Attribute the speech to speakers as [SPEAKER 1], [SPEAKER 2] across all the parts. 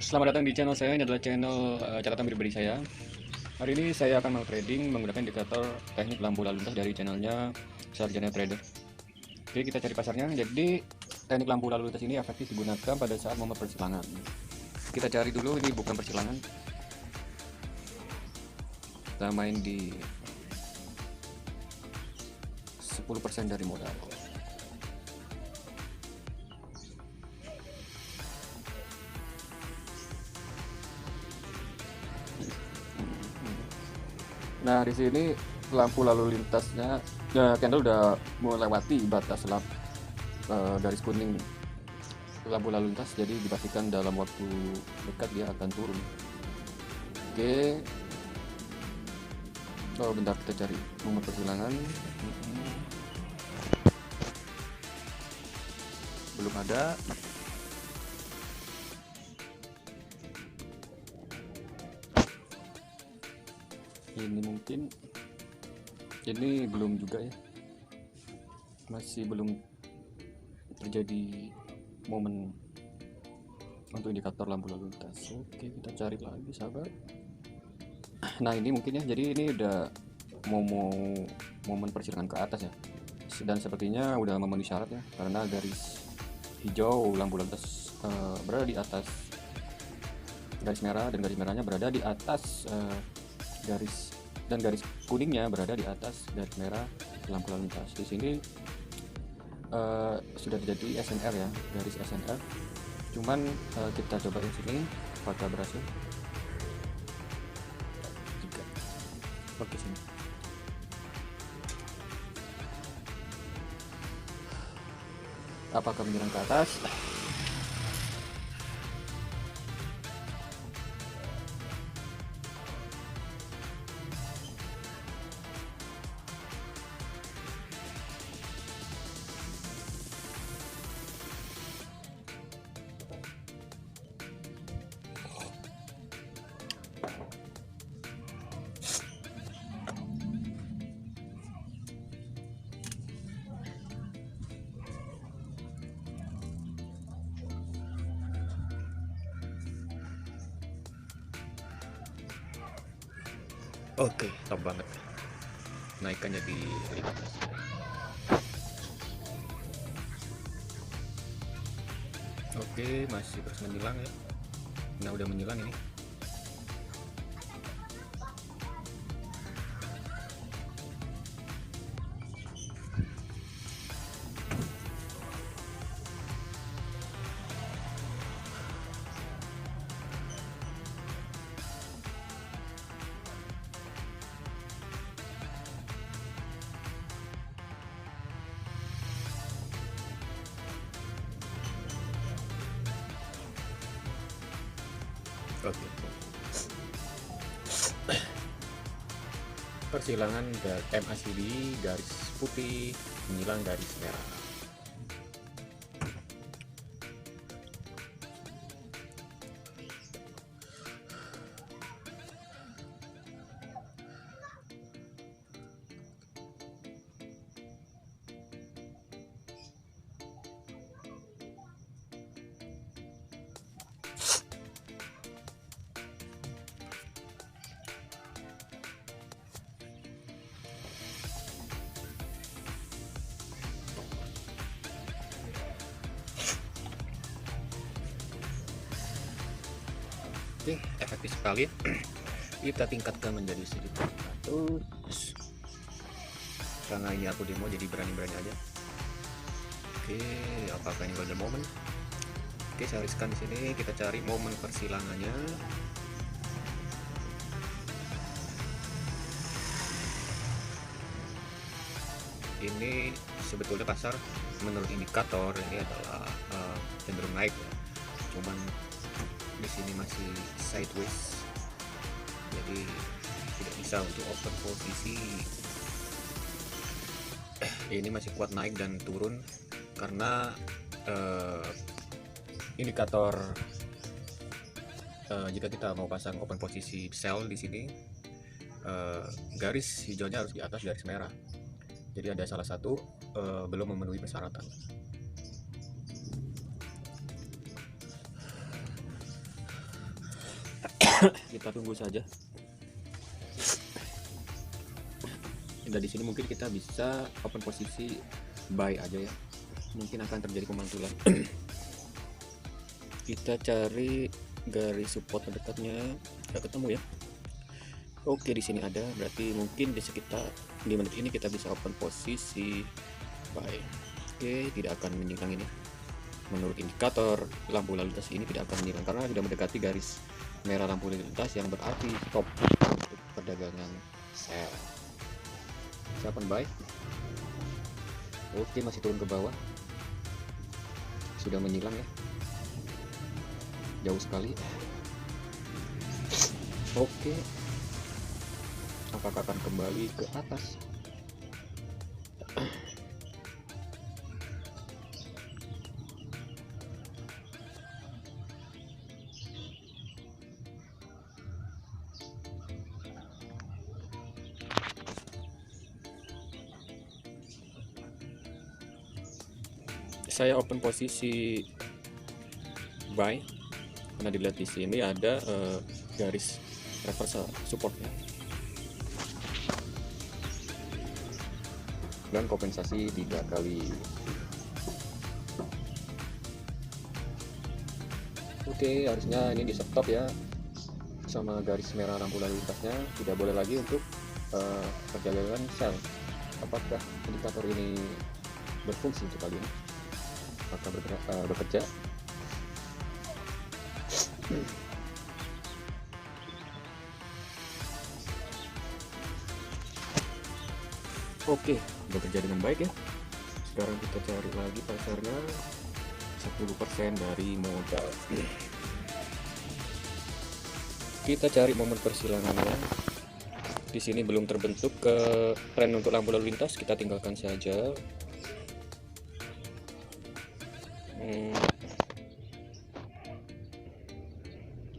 [SPEAKER 1] Selamat datang di channel saya. Ini adalah channel catatan pribadi saya. Hari ini saya akan mau trading menggunakan indikator teknik lampu lalu lintas dari channelnya Sarjana Trader. Oke, kita cari pasarnya. Jadi teknik lampu lalu lintas ini efektif digunakan pada saat momen persilangan. Kita cari dulu, ini bukan persilangan. Kita main di 10% dari modal. Nah, di sini lampu lalu lintasnya, ya, candle udah melewati batas garis kuning lampu lalu lintas, jadi dipastikan dalam waktu dekat dia akan turun. Oke, oh bentar, kita cari momen persilangan. Belum ada. Ini mungkin, ini belum juga ya, masih belum terjadi momen untuk indikator lampu lalu lintas. Oke, kita cari lagi sahabat. Nah, ini mungkin ya, jadi ini udah mau momen persilangan ke atas ya, dan sepertinya udah memenuhi syarat ya, karena garis hijau lampu lalu lintas berada di atas garis merah, dan garis merahnya berada di atas garis kuningnya berada di atas garis merah lampu lalu lintas. Di sini sudah terjadi SNR ya, garis SNR. Cuman kita coba yang sini apakah berhasil. Oke, sini. Apakah menyerang ke atas? Oke, top banget. Naikkan jadi 15. Oke, masih terus menyilang ya. Nah, udah menyilang ini. Oke. Persilangan MACD garis putih menyilang garis merah. Oke, efektif sekali. Kita tingkatkan menjadi 1.100 karena ini aku demo, jadi berani-berani aja. Oke, apakah ini golden moment? Oke, saya riskan di sini. Kita cari momen persilangannya. Ini sebetulnya pasar menurut indikator ini adalah cenderung naik ya. Cuman di sini masih sideways, jadi tidak bisa untuk open posisi. Ini masih kuat naik dan turun karena indikator jika kita mau pasang open posisi sell di sini, garis hijaunya harus di atas garis merah. Jadi ada salah satu belum memenuhi persyaratan. Kita tunggu saja. Dan di sini mungkin kita bisa open posisi buy aja ya, mungkin akan terjadi pemantulan. Kita cari garis support terdekatnya, nggak ketemu ya. Oke, di sini ada, berarti mungkin di sekitar 5 menit ini kita bisa open posisi buy. Oke, tidak akan menyilang ini. Menurut indikator lampu lalu lintas ini tidak akan menyilang karena sudah mendekati garis merah lampu lalu lintas yang berarti stop untuk perdagangan sell. Siapkan buy. Oke, masih turun ke bawah, sudah menyilang ya, jauh sekali. Oke, apakah akan kembali ke atas? Saya open posisi buy karena dilihat di sini ada garis reversal supportnya dan kompensasi 3 kali. Oke, harusnya ini di stop ya sama garis merah lampu lalu lintasnya, tidak boleh lagi untuk perjalanan sell. Apakah indikator ini berfungsi untuk kali ini? Apakah bekerja? Oke, bekerja dengan baik ya. Sekarang kita cari lagi pasarnya 10% dari modal. Kita cari momen persilangannya. Di sini belum terbentuk ke tren untuk lampu lalu lintas, kita tinggalkan saja.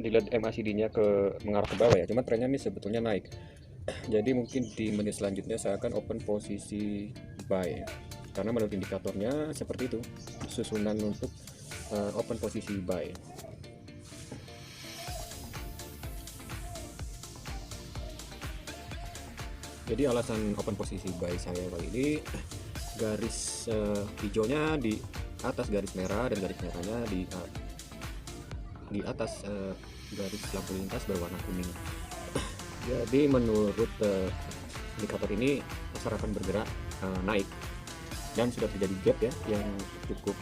[SPEAKER 1] Dilihat MACD-nya mengarah ke bawah ya, cuma trennya ini sebetulnya naik. Jadi mungkin di menit selanjutnya saya akan open posisi buy karena menurut indikatornya seperti itu susunan untuk open posisi buy. Jadi alasan open posisi buy saya kali ini, garis hijaunya di atas garis merah dan garis merahnya di atas garis lampu lintas berwarna kuning. Jadi menurut indikator ini pasar akan bergerak naik dan sudah terjadi gap ya yang cukup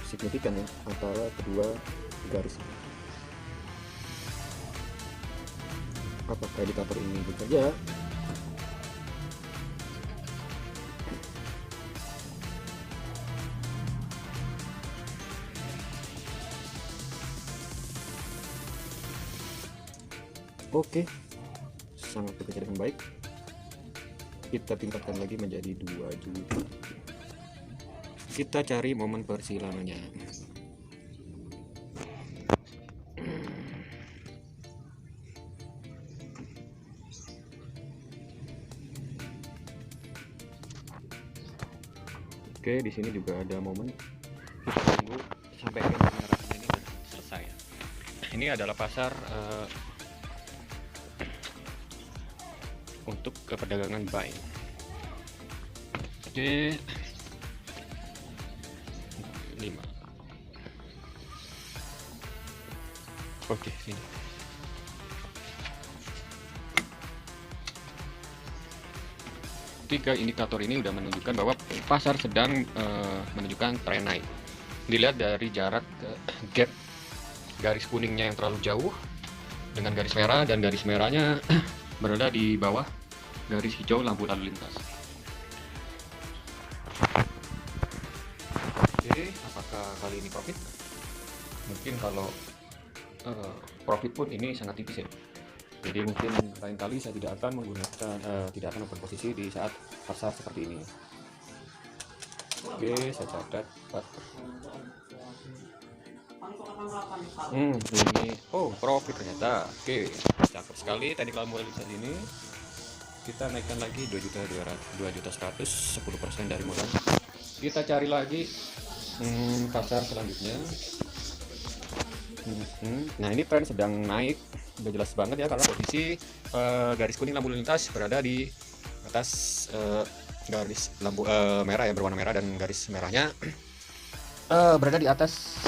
[SPEAKER 1] signifikan ya antara kedua garis ini. Apakah indikator ini bekerja? Oke, sangat bekerja dengan baik. Kita tingkatkan lagi menjadi 2 juta. Kita cari momen persilangannya. Oke, di sini juga ada momen. Kita tunggu sampai penyerapan ini selesai. Ini adalah pasar untuk perdagangan buy. Oke, 5. Oke, sini. Tiga indikator ini sudah menunjukkan bahwa pasar sedang menunjukkan tren naik. Dilihat dari jarak gap garis kuningnya yang terlalu jauh dengan garis merah, dan garis merahnya berada di bawah garis hijau lampu lalu lintas. Oke, apakah kali ini profit? Mungkin kalau profit pun ini sangat tipis ya. Jadi mungkin lain kali saya tidak akan menggunakan open posisi di saat pasar seperti ini. Oke, saya catat 4. Ini profit ternyata. Oke, cakep sekali technical modalitas ini. Kita naikkan lagi 2.100.000, 10% dari modal. Kita cari lagi pasar selanjutnya. Nah ini tren sedang naik, udah jelas banget ya, karena posisi garis kuning lampu lintas berada di atas garis lampu merah ya, berwarna merah, dan garis merahnya berada di atas,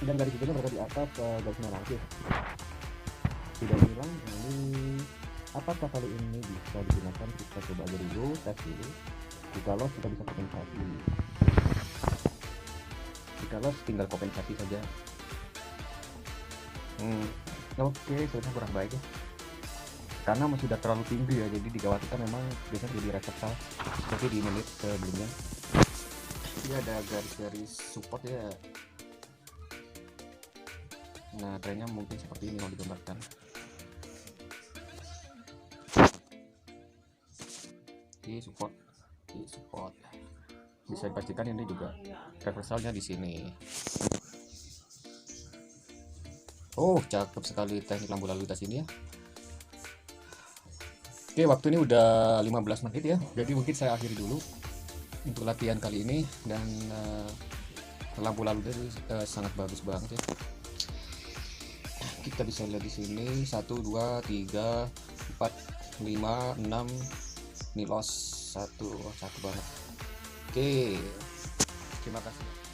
[SPEAKER 1] dan garis hijaunya berada di atas garis merah. Oke, tidak hilang. Ini apakah kali ini bisa digunakan? Kita coba aja dulu, tes dulu. Jika loss kita bisa kompensasi, jika loss tinggal kompensasi saja. Oke, sebenarnya kurang baik ya, karena masih sudah terlalu tinggi ya, jadi dikhawatirkan memang biasanya jadi reseptal seperti di menit sebelumnya. Ini ada garis-garis support ya. Nah trennya mungkin seperti ini kalau digambarkan. Di support bisa dipastikan ini juga reversalnya di sini. Oh, cakep sekali teknik lampu lalu lintas ini ya. Oke, waktu ini udah 15 menit ya, jadi mungkin saya akhiri dulu untuk latihan kali ini. Dan lampu lalu lintas sangat bagus banget ya. Kita bisa lihat di sini 1 2 3 4 5 6 ini loss 1 banget. Oke, terima kasih.